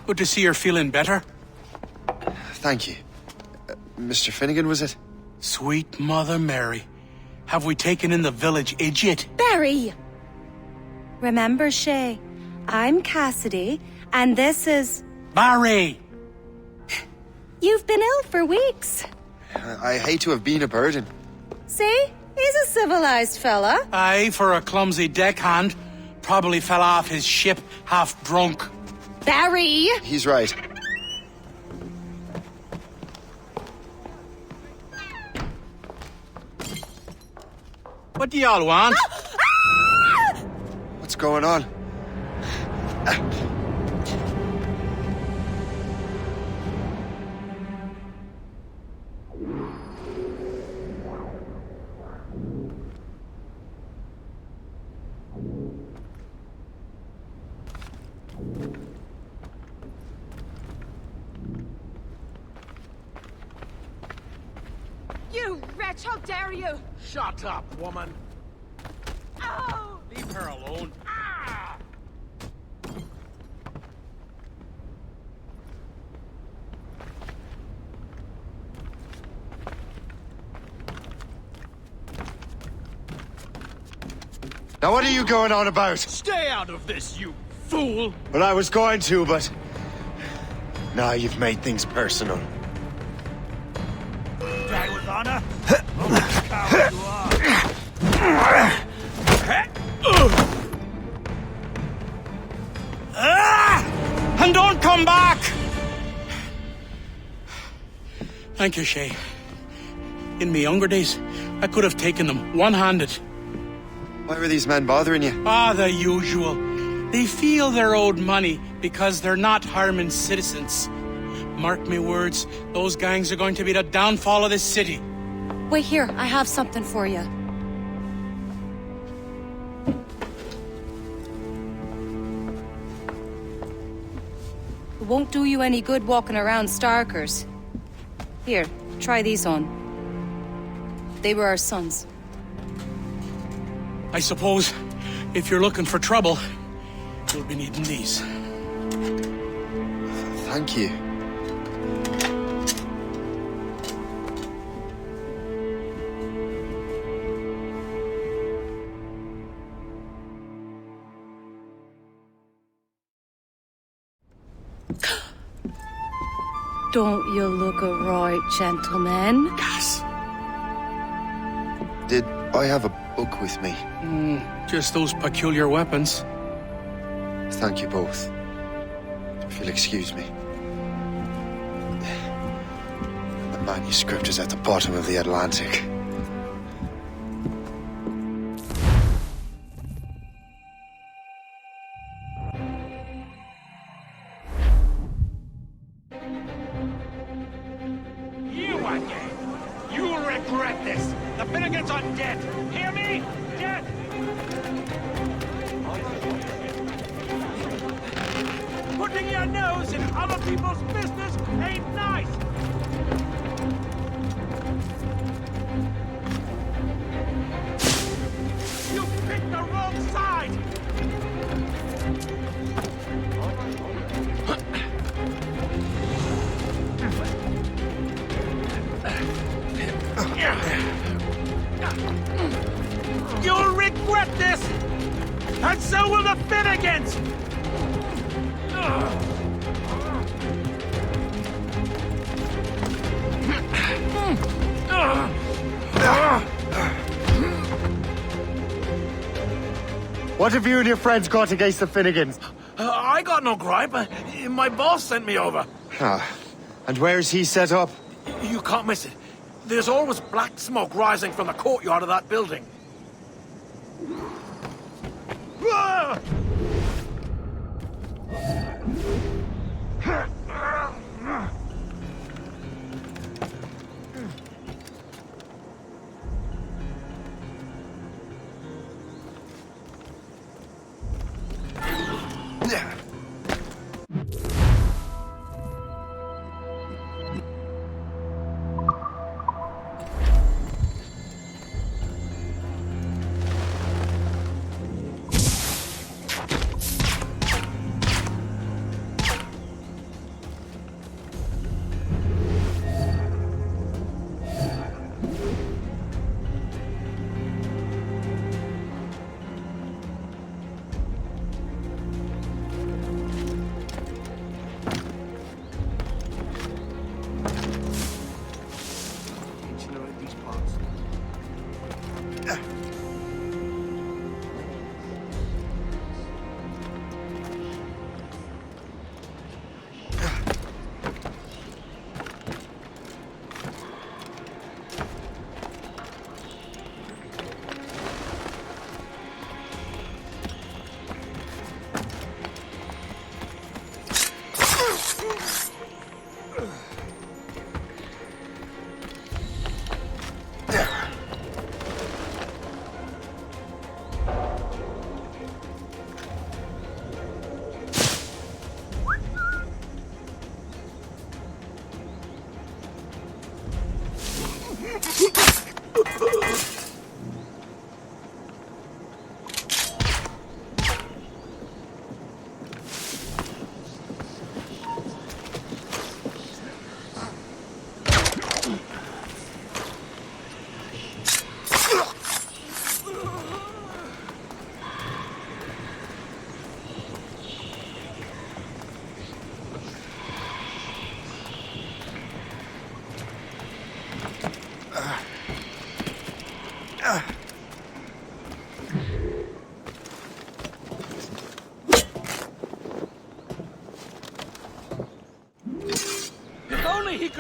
Good to see you're feeling better. Thank you. Mr. Finnegan, was it? Sweet Mother Mary. Have we taken in the village idiot? Barry! Remember, Shay, I'm Cassidy, and this is... Barry! You've been ill for weeks. I hate to have been a burden. See? He's a civilized fella. Aye, for a clumsy deckhand. Probably fell off his ship half drunk. Barry! He's right. What do y'all want? What's going on? You wretch, how dare you! Shut up, woman. Oh! Leave her alone. Ah! Now what are you going on about? Stay out of this, you fool! Well, I was going to, but... Now you've made things personal. Die with honor? Oh, what a coward you are! And don't come back! Thank you, Shay. In my younger days, I could have taken them one-handed. Why were these men bothering you? Ah, the usual. They feel they're owed money because they're not harming citizens. Mark me words, those gangs are going to be the downfall of this city. Wait here, I have something for you. It won't do you any good walking around Starkers. Here, try these on. They were our sons. I suppose, if you're looking for trouble, you'll be needing these. Thank you. Don't you look a right, gentlemen? Gas. Did I have a book with me? Just those peculiar weapons. Thank you both. If you'll excuse me. The manuscript is at the bottom of the Atlantic. You again! You'll regret this! The Finnegans are dead! Hear me? Dead! Putting your nose in other people's business ain't nice! You picked the wrong side! You'll regret this! And so will the Finnegans! What have you and your friends got against the Finnegans? I got no gripe. My boss sent me over. Ah, and where's he set up? You can't miss it. There's always black smoke rising from the courtyard of that building. Ah!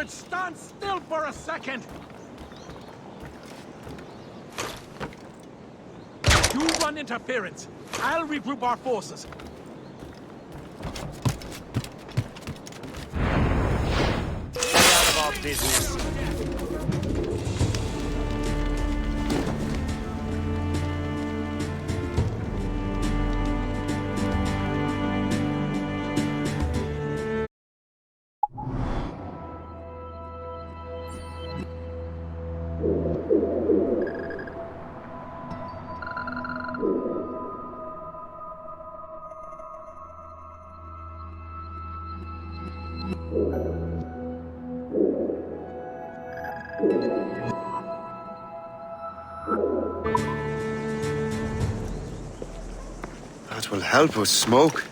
could stand still for a second! You run interference. I'll regroup our forces. Stay out of our business. That will help us smoke.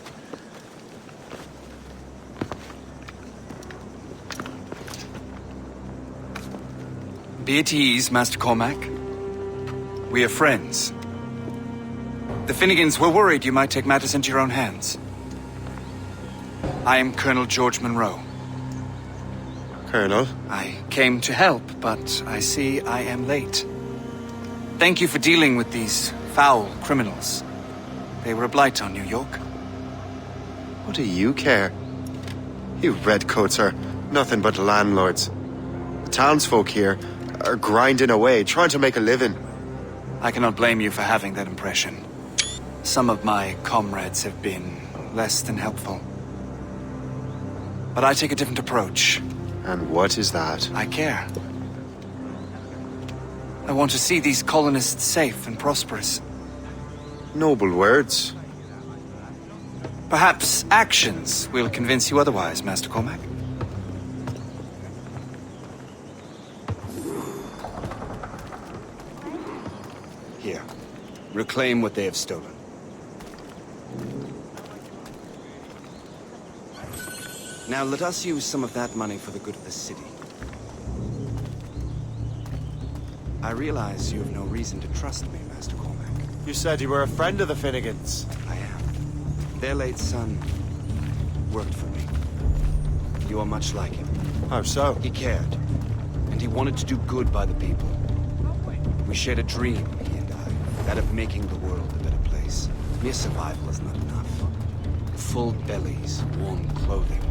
Be at ease, Master Cormac. We are friends. The Finnegans were worried you might take matters into your own hands. I am Colonel George Monroe. Colonel? I came to help, but I see I am late. Thank you for dealing with these foul criminals. They were a blight on New York. What do you care? You redcoats are nothing but landlords. The townsfolk here are grinding away, trying to make a living. I cannot blame you for having that impression. Some of my comrades have been less than helpful. But I take a different approach. And what is that? I care. I want to see these colonists safe and prosperous. Noble words. Perhaps actions will convince you otherwise, Master Cormac. Here, reclaim what they have stolen. Now let us use some of that money for the good of the city. I realize you have no reason to trust me, Master Cormac. You said you were a friend of the Finnegans. I am. Their late son worked for me. You are much like him. How so? He cared, and he wanted to do good by the people. We shared a dream, he and I, that of making the world a better place. Mere survival is not enough. Full bellies, warm clothing.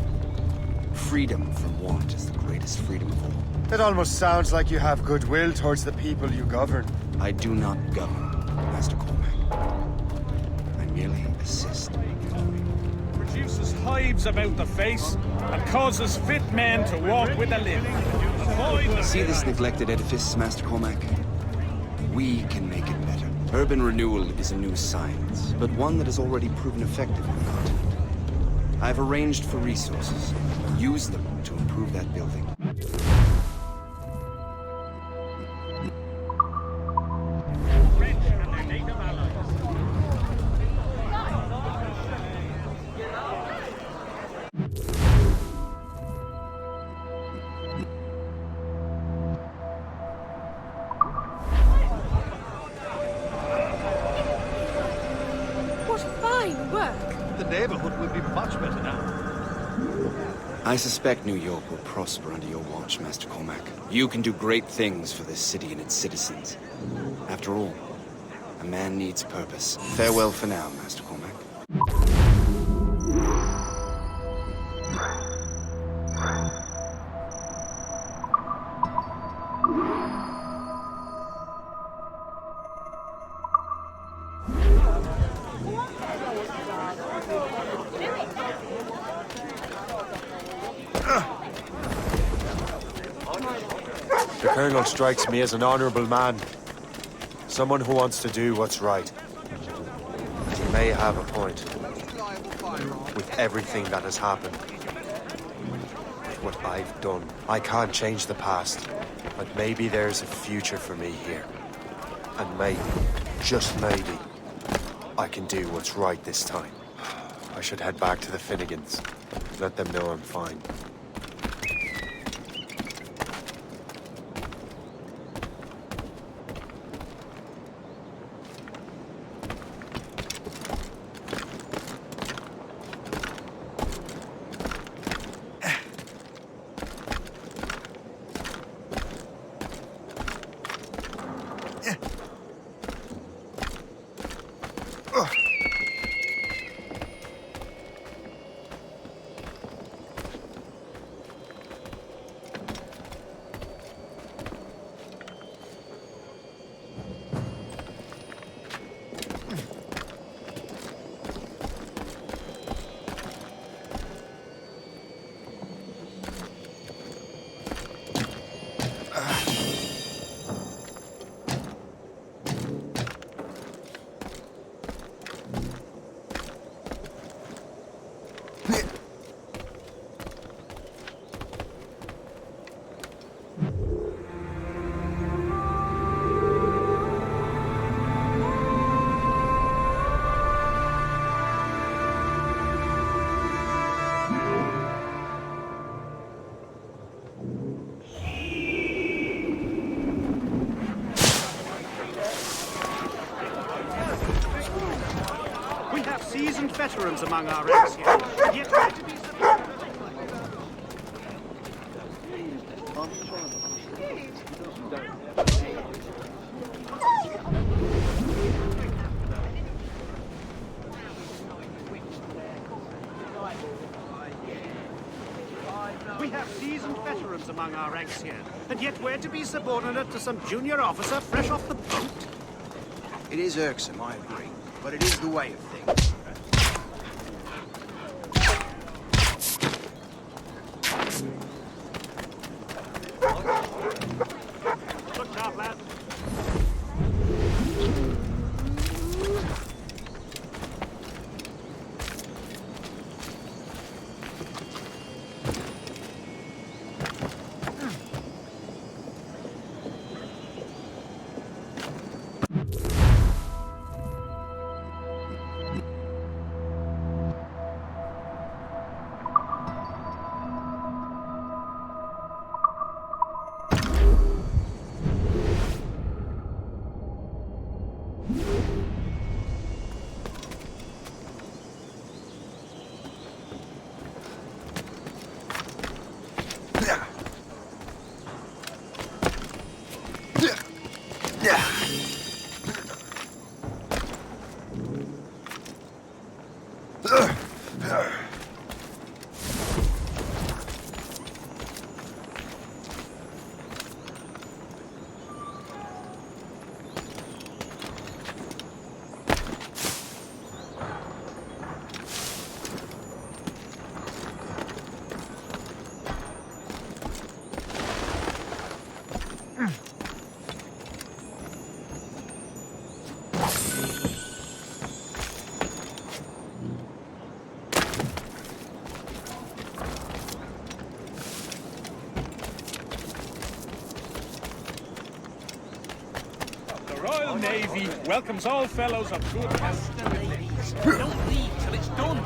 Freedom from want is the greatest freedom of all. It almost sounds like you have goodwill towards the people you govern. I do not govern, Master Cormac. I merely assist. Produces hives about the face and causes fit men to walk with a limp. Avoid the See this neglected edifice, Master Cormac? We can make it better. Urban renewal is a new science, but one that has already proven effective on the continent. I've arranged for resources. Use them to improve that building. What fine work! The neighborhood will be much better now. I suspect New York will prosper under your watch, Master Cormac. You can do great things for this city and its citizens. After all, a man needs purpose. Farewell for now, Master Cormac. The Colonel strikes me as an honorable man. Someone who wants to do what's right. And he may have a point. With everything that has happened. With what I've done. I can't change the past. But maybe there's a future for me here. And maybe, just maybe, I can do what's right this time. I should head back to the Finnegans. Let them know I'm fine. veterans among our ranks here, and yet we're to be We have seasoned veterans among our ranks here, and yet we're to be subordinate to some junior officer fresh off the boat. It is irksome, I agree, but it is the way of things. Look sharp, lad. Royal Navy welcomes all fellows of good health. Don't leave till it's done.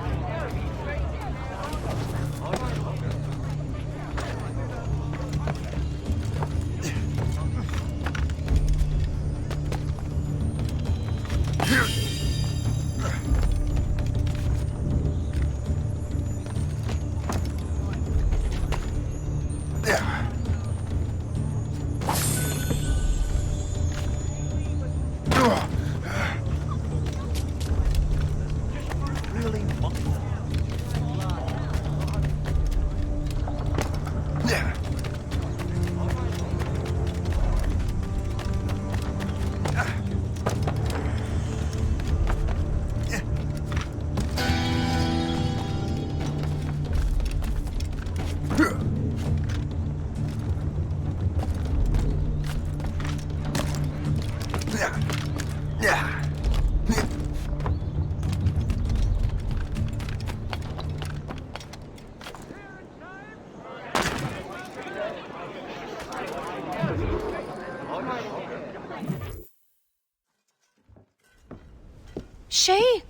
Shay,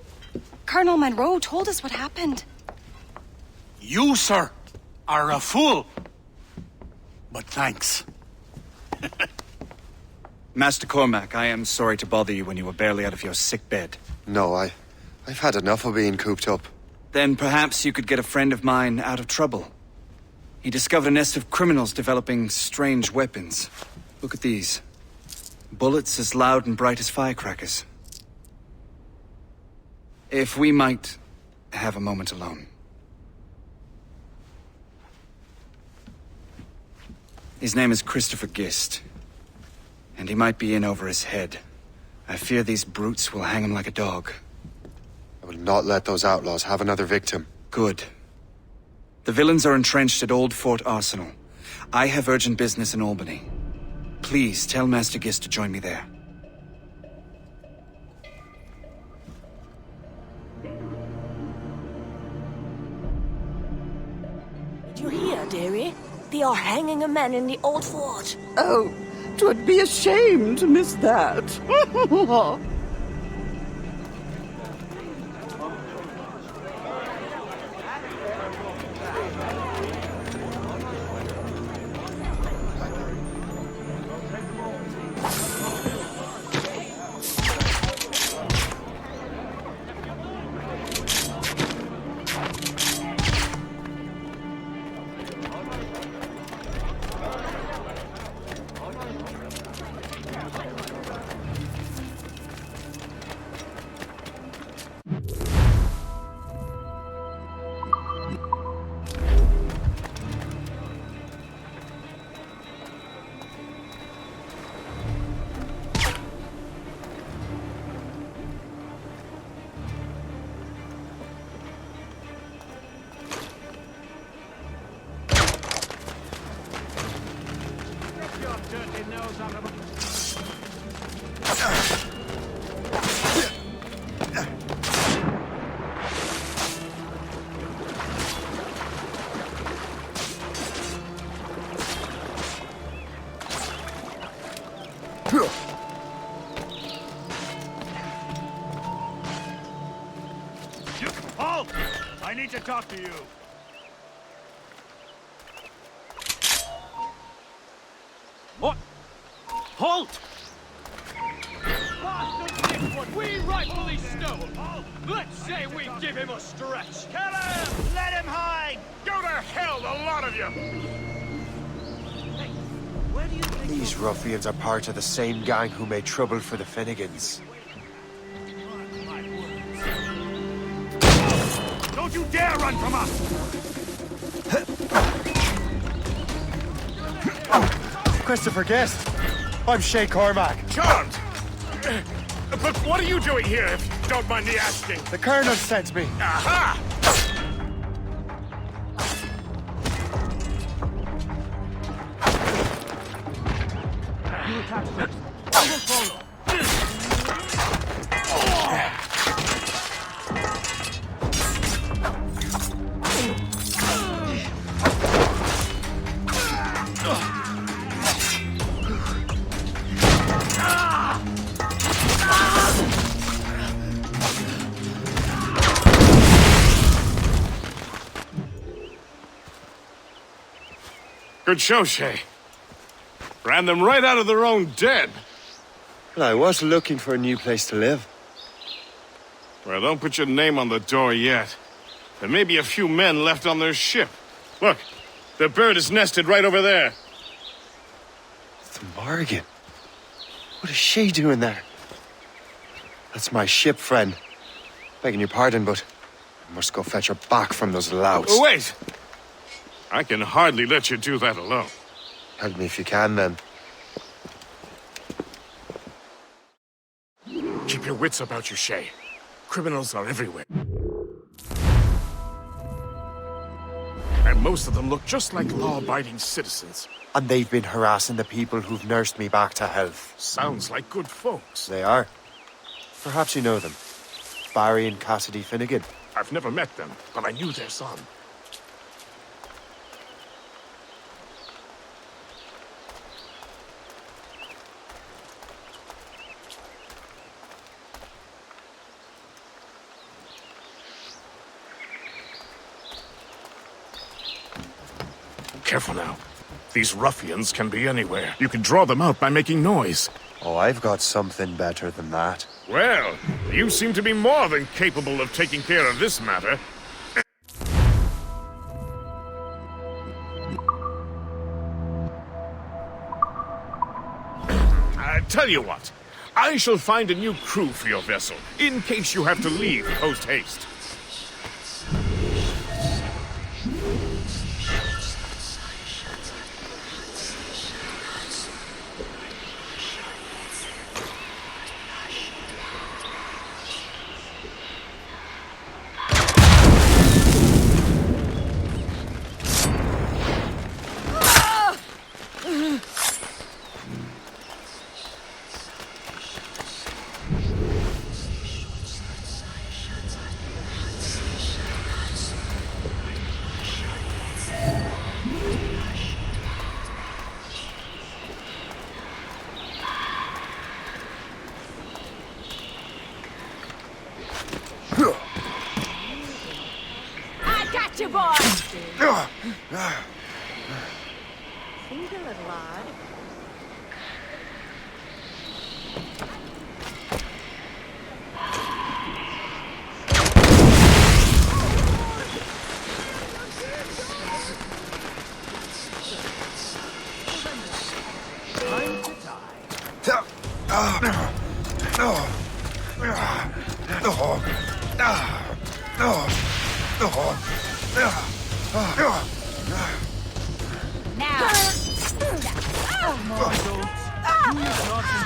Colonel Monroe told us what happened. You, sir, are a fool. But thanks. Master Cormac, I am sorry to bother you when you were barely out of your sick bed. No, I've had enough of being cooped up. Then perhaps you could get a friend of mine out of trouble. He discovered a nest of criminals developing strange weapons. Look at these. Bullets as loud and bright as firecrackers. If we might have a moment alone. His name is Christopher Gist. And he might be in over his head. I fear these brutes will hang him like a dog. I will not let those outlaws have another victim. Good. The villains are entrenched at Old Fort Arsenal. I have urgent business in Albany. Please tell Master Gist to join me there. Did you hear, dearie? They are hanging a man in the old fort. Oh, 'twould be a shame to miss that. dirty nose out of them. Halt! I need to talk to you. What? Halt! We rightfully stole. Let's say we give him a stretch. Kill him! Let him hide! Go to hell, the lot of you! Hey, where do you think These ruffians are part of the same gang who made trouble for the Finnegans. Don't you dare run from us! Christopher Guest! I'm Shay Cormac. Charmed! But what are you doing here, if you don't mind me asking? The Colonel sent me. Aha! you attack first? I will follow. Good show, Shay. Ran them right out of their own den. I was looking for a new place to live. Well, don't put your name on the door yet. There may be a few men left on their ship. Look, the bird is nested right over there. The Morgan. What is she doing there? That's my ship, friend. Begging your pardon, but I must go fetch her back from those louts. Oh, wait! I can hardly let you do that alone. Help me if you can, then. Keep your wits about you, Shay. Criminals are everywhere. And most of them look just like law-abiding citizens. And they've been harassing the people who've nursed me back to health. Sounds like good folks. They are. Perhaps you know them. Barry and Cassidy Finnegan. I've never met them, but I knew their son. Careful now. These ruffians can be anywhere. You can draw them out by making noise. Oh, I've got something better than that. Well, you seem to be more than capable of taking care of this matter. Tell you what. I shall find a new crew for your vessel, in case you have to leave post-haste. I got you, boy! Think a little odd.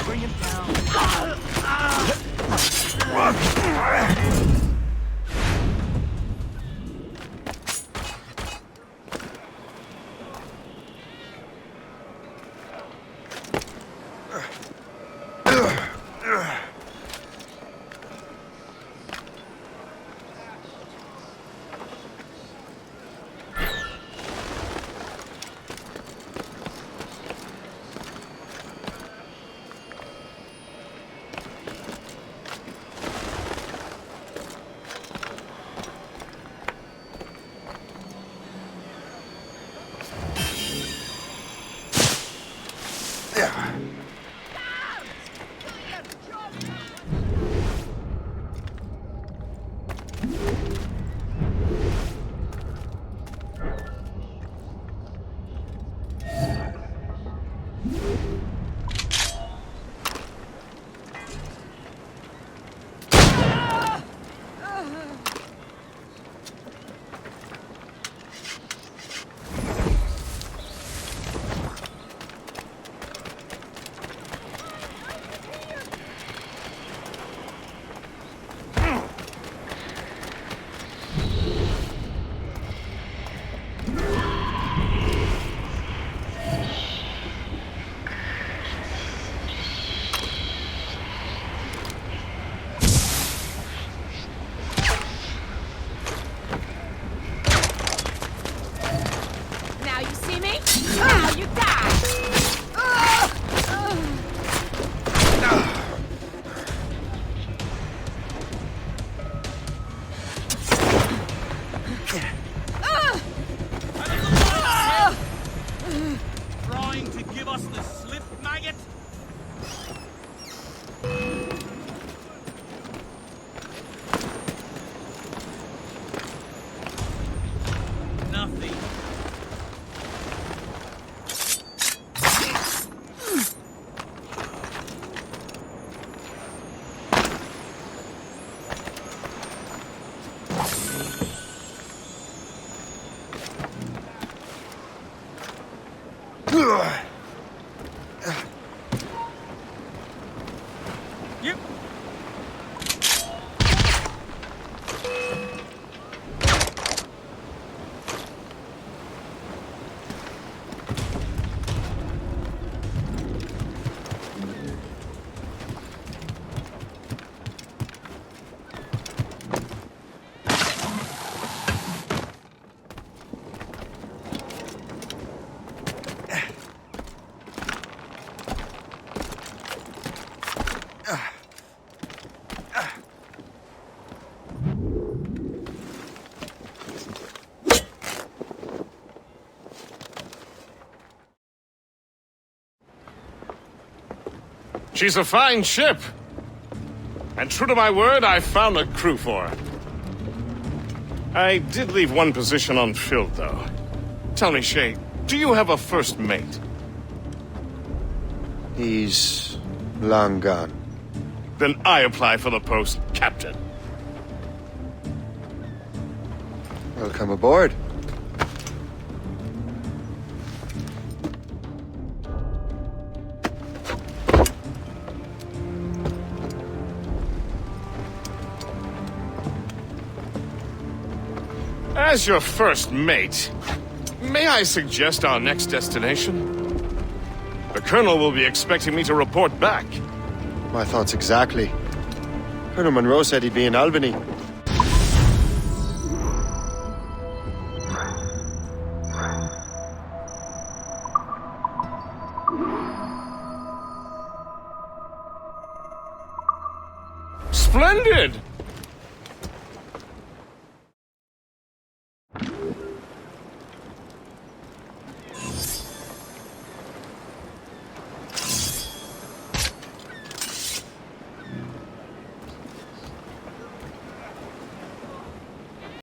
Bring him down. Now you see me? Now you die! Trying to give us the slip, maggot? Nothing. You. She's a fine ship. And true to my word, I found a crew for her. I did leave one position unfilled, though. Tell me, Shay, do you have a first mate? He's long gone. Then I apply for the post, Captain. Welcome aboard. As your first mate, may I suggest our next destination? The Colonel will be expecting me to report back. My thoughts exactly. Colonel Monroe said he'd be in Albany. Splendid!